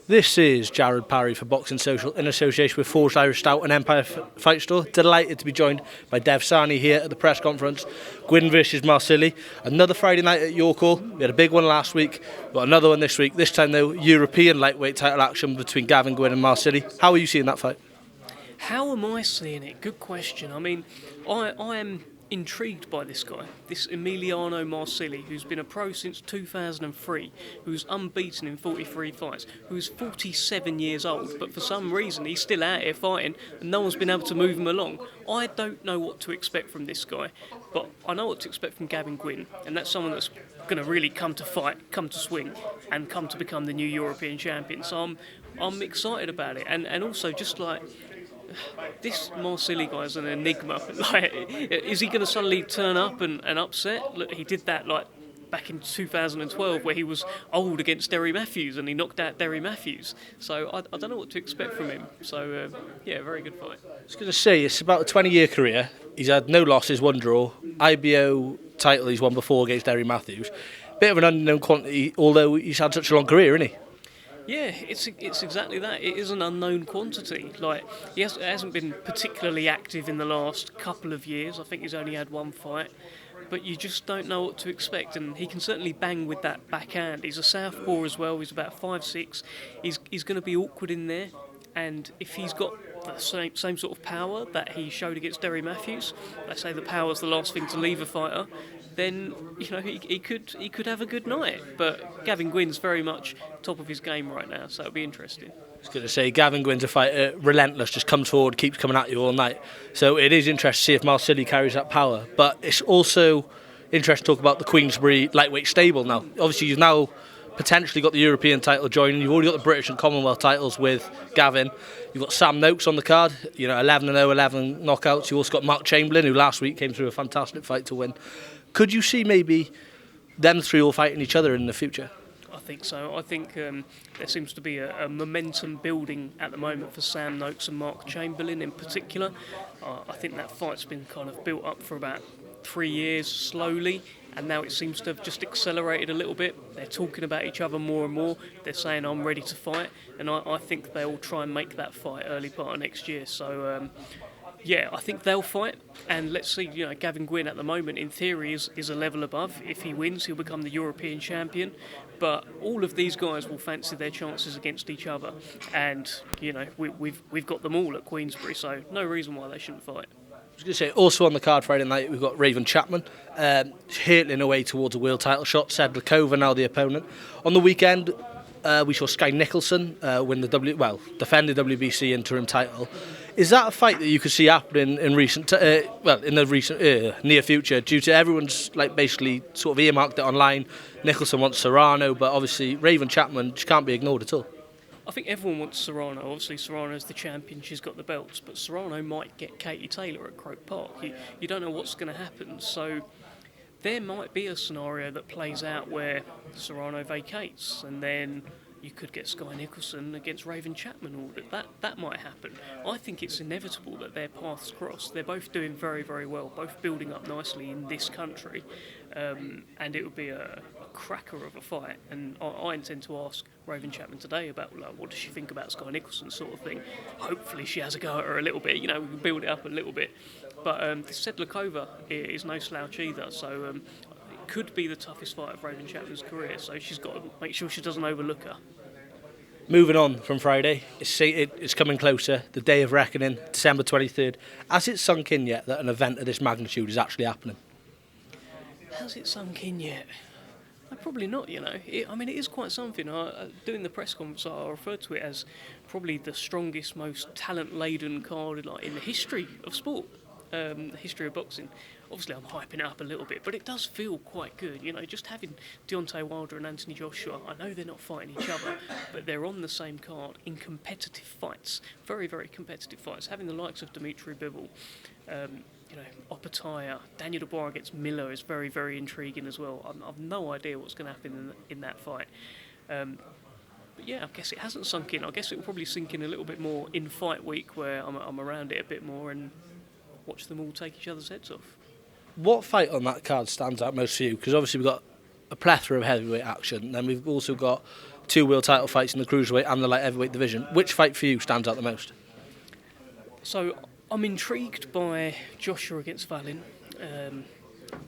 This is Jared Parry for Boxing Social in association with Forged Irish Stout and Empire Fight Store. Delighted to be joined by Dev Sahni here at the press conference. Gwynne versus Marsili. Another Friday night at York Hall. We had a big one last week. We've got another one this week. This time though, European lightweight title action between Gavin, Gwynne and Marsili. How are you seeing that fight? How am I seeing it? Good question. I mean, I am intrigued by this guy, this Emiliano Marsili, who's been a pro since 2003, who's unbeaten in 43 fights, who's 47 years old, but for some reason he's still out here fighting and no one's been able to move him along. I don't know what to expect from this guy, but I know what to expect from Gavin Gwynne, and that's someone that's going to really come to fight, come to swing, and come to become the new European champion. So I'm excited about it, and also just like, this Marsili guy is an enigma. Like, is he going to suddenly turn up and upset? Look, he did that like back in 2012 where he was old against Derry Matthews and he knocked out Derry Matthews. So I don't know what to expect from him. So yeah, very good fight. I was going to say, it's about a 20-year career. He's had no losses, one draw. IBO title he's won before against Derry Matthews. Bit of an unknown quantity, although he's had such a long career, isn't he? Yeah, it's exactly that. It is an unknown quantity. Like, he hasn't been particularly active in the last couple of years. I think he's only had one fight. But you just don't know what to expect, and he can certainly bang with that backhand. He's a southpaw as well. He's about 5'6". He's going to be awkward in there, and if he's got the same sort of power that he showed against Derry Matthews, they say the power's the last thing to leave a fighter, then he could have a good night. But Gavin Gwynne's very much top of his game right now, so it'll be interesting. I was going to say, Gavin Gwynne's a fighter, relentless, just comes forward, keeps coming at you all night. So it is interesting to see if Marsili carries that power. But it's also interesting to talk about the Queensberry lightweight stable now. Obviously, you've now potentially got the European title joining. You've already got the British and Commonwealth titles with Gavin. You've got Sam Noakes on the card, 11-0, 11 knockouts. You've also got Mark Chamberlain, who last week came through a fantastic fight to win. Could you see maybe them three all fighting each other in the future? I think so. I think there seems to be a momentum building at the moment for Sam Noakes and Mark Chamberlain in particular. I think that fight's been kind of built up for about 3 years slowly, and now it seems to have just accelerated a little bit. They're talking about each other more and more. They're saying, I'm ready to fight, and I think they'll try and make that fight early part of next year. So yeah, I think they'll fight, and let's see. Gavin Gwynne at the moment, in theory, is a level above. If he wins, he'll become the European champion. But all of these guys will fancy their chances against each other, and we've got them all at Queensberry, so no reason why they shouldn't fight. I was going to say, also on the card Friday night, we've got Raven Chapman, hurtling away towards a world title shot. Sedlikova now the opponent. On the weekend, we saw Sky Nicholson win the defend the WBC interim title. Is that a fight that you could see happening in the recent near future, due to everyone's basically sort of earmarked it online? Nicholson wants Serrano, but obviously Raven Chapman just can't be ignored at all. I think everyone wants Serrano. Obviously, Serrano's the champion, she's got the belts, but Serrano might get Katie Taylor at Croke Park. You don't know what's going to happen, so there might be a scenario that plays out where Serrano vacates, and then you could get Sky Nicholson against Raven Chapman ordered. That might happen. I think it's inevitable that their paths cross. They're both doing very, very well, both building up nicely in this country, and it would be a cracker of a fight. And I intend to ask Raven Chapman today about what does she think about Sky Nicholson, sort of thing. Hopefully she has a go at her a little bit. We can build it up a little bit. But Sedlikova is no slouch either, so it could be the toughest fight of Raven Chapman's career, so she's got to make sure she doesn't overlook her. Moving on from Friday, it's coming closer, the day of reckoning, December 23rd. Has it sunk in yet that an event of this magnitude is actually happening? Has it sunk in yet? Probably not, it is quite something. Doing the press conference, I referred to it as probably the strongest, most talent-laden card in the history of sport, the history of boxing. Obviously, I'm hyping it up a little bit, but it does feel quite good. Just having Deontay Wilder and Anthony Joshua, I know they're not fighting each other, but they're on the same card in competitive fights, very, very competitive fights. Having the likes of Dimitri Bivol, Opataya, Daniel Dubois against Miller is very, very intriguing as well. I've no idea what's going to happen in that fight. But yeah, I guess it hasn't sunk in. I guess it will probably sink in a little bit more in fight week, where I'm around it a bit more and watch them all take each other's heads off. What fight on that card stands out most for you? Because obviously we've got a plethora of heavyweight action, and then we've also got 2 world title fights in the cruiserweight and the light heavyweight division. Which fight for you stands out the most? So I'm intrigued by Joshua against Wallin.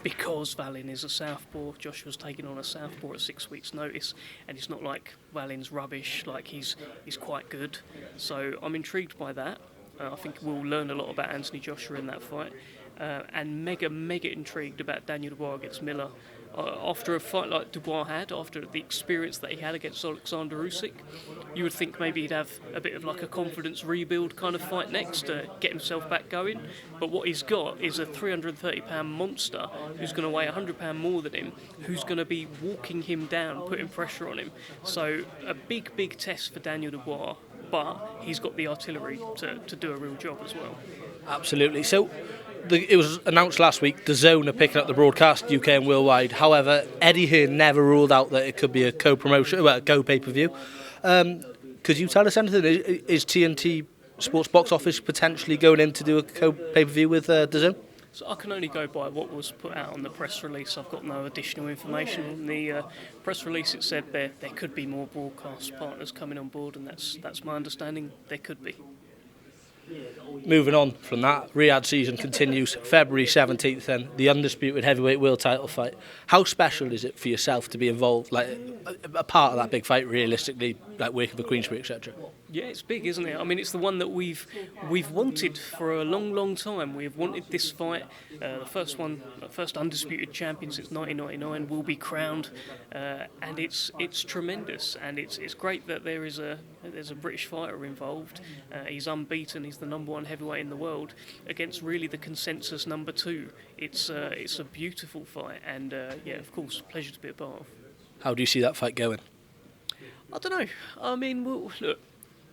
Because Wallin is a southpaw, Joshua's taking on a southpaw at 6 weeks' notice, and it's not like Wallin's rubbish, like he's quite good. So I'm intrigued by that. I think we'll learn a lot about Anthony Joshua in that fight. And mega intrigued about Daniel Dubois against Miller. After a fight like Dubois had, after the experience that he had against Oleksandr Usyk, you would think maybe he'd have a bit of like a confidence rebuild kind of fight next to get himself back going. But what he's got is a 330-pound monster who's going to weigh 100 pound more than him, who's going to be walking him down, putting pressure on him. So a big test for Daniel Dubois, but he's got the artillery to do a real job as well. Absolutely. So it was announced last week DAZN are picking up the broadcast UK and worldwide. However, Eddie Hearn never ruled out that it could be a co-promotion, well, a co-pay-per-view. Could you tell us anything? Is TNT Sports Box Office potentially going in to do a co-pay-per-view with DAZN? So I can only go by what was put out on the press release. I've got no additional information. On the press release, it said there could be more broadcast partners coming on board, and that's my understanding. There could be. Moving on from that, Riyadh season continues February 17th then, the undisputed heavyweight world title fight. How special is it for yourself to be involved, like a part of that big fight realistically, like working for Queensberry, etc.? Yeah, it's big, isn't it? I mean, it's the one that we've wanted for a long time. We've wanted this fight. The first undisputed champion since 1999 will be crowned, and it's tremendous. And it's great that there's a British fighter involved. He's unbeaten. He's the #1 heavyweight in the world against really the consensus #2. It's a beautiful fight, and yeah, of course, pleasure to be a part of. How do you see that fight going? I don't know. I mean, look.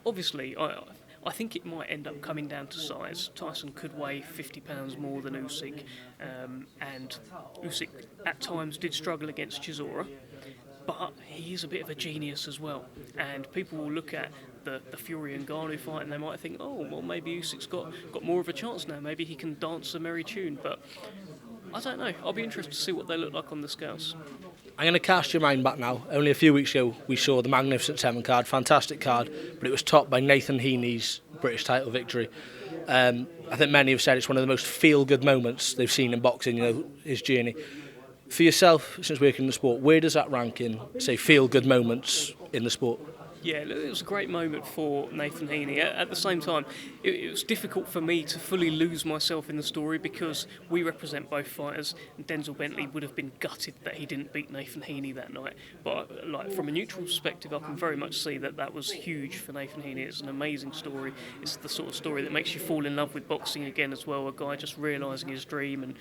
Obviously, I think it might end up coming down to size. Tyson could weigh 50 pounds more than Usyk, and Usyk at times did struggle against Chisora, but he is a bit of a genius as well. And people will look at the Fury and Ngannou fight and they might think, oh, well, maybe Usyk's got more of a chance now. Maybe he can dance a merry tune, but I don't know. I'll be interested to see what they look like on the scales. I'm going to cast your mind back now. Only a few weeks ago we saw the Magnificent Seven card, fantastic card, but it was topped by Nathan Heaney's British title victory. I think many have said it's one of the most feel-good moments they've seen in boxing, his journey. For yourself, since working in the sport, where does that rank in, say, feel-good moments in the sport? Yeah, it was a great moment for Nathan Heaney. At the same time, it was difficult for me to fully lose myself in the story because we represent both fighters. And Denzel Bentley would have been gutted that he didn't beat Nathan Heaney that night. But like from a neutral perspective, I can very much see that was huge for Nathan Heaney. It's an amazing story. It's the sort of story that makes you fall in love with boxing again as well. A guy just realising his dream, and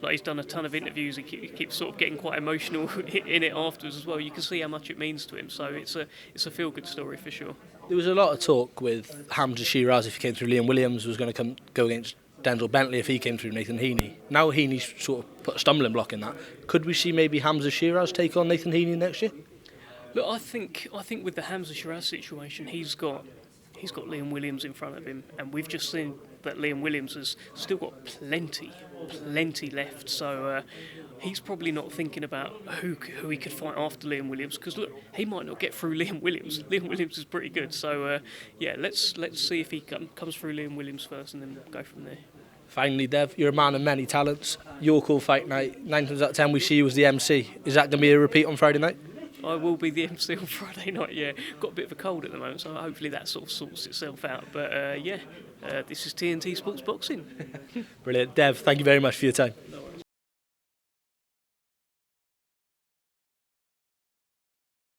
like he's done a ton of interviews. He keeps sort of getting quite emotional in it afterwards as well. You can see how much it means to him. So it's a feel-good story for sure. There was a lot of talk with Hamzah Sheeraz, if he came through Liam Williams, was going to go against Denzel Bentley if he came through Nathan Heaney. Now Heaney's sort of put a stumbling block in that. Could we see maybe Hamzah Sheeraz take on Nathan Heaney next year? Look, I think with the Hamzah Sheeraz situation, he's got Liam Williams in front of him, and we've just seen that Liam Williams has still got plenty left. So he's probably not thinking about who he could fight after Liam Williams, because look, he might not get through Liam Williams. Liam Williams is pretty good. So yeah, let's see if he comes through Liam Williams first, and then go from there. Finally, Dev, you're a man of many talents. Your call fight night, 9 times out of 10 we see you as the MC. Is that going to be a repeat on Friday night? I will be the MC on Friday night, yeah. Got a bit of a cold at the moment, so hopefully that sort of sorts itself out. But yeah, this is TNT Sports Boxing. Brilliant. Dev, thank you very much for your time.